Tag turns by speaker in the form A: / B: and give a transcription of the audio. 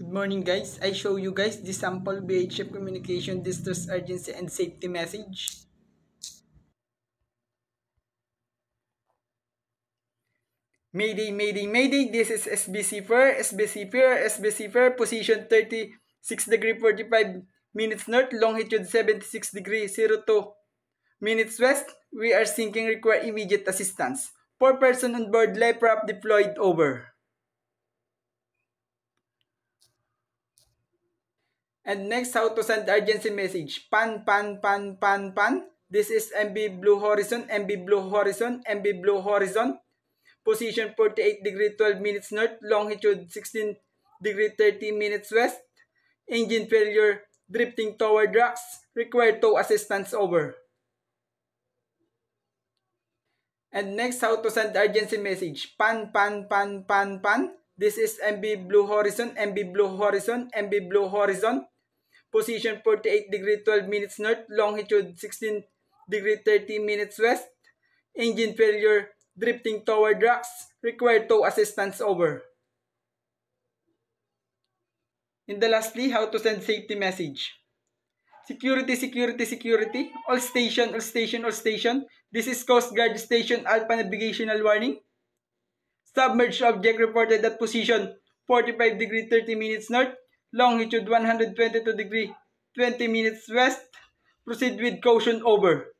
A: Good morning guys, I show you guys the sample VHF communication distress urgency and safety message. Mayday, mayday, mayday, this is SBC4, position 36 degree 45 minutes north, longitude 76 degree 02 minutes west. We are sinking, require immediate assistance. 4 person on board, life raft deployed, over. And next, how to send urgency message. Pan. This is MB Blue Horizon, MB Blue Horizon. Position 48 degree 12 minutes north, longitude 16 degree 30 minutes west. Engine failure, drifting toward rocks. Require tow assistance, over. And next, how to send urgency message. Pan. This is MB Blue Horizon, MB Blue Horizon. Position 48 degree 12 minutes north, longitude 16 degree 30 minutes west. Engine failure, drifting toward rocks. Require tow assistance, over. And the lastly, how to send safety message. Security. All station. This is Coast Guard Station Alpha navigational warning. Submerged object reported at position 45 degree 30 minutes north, longitude 122 degree 20 minutes west. Proceed with caution, over.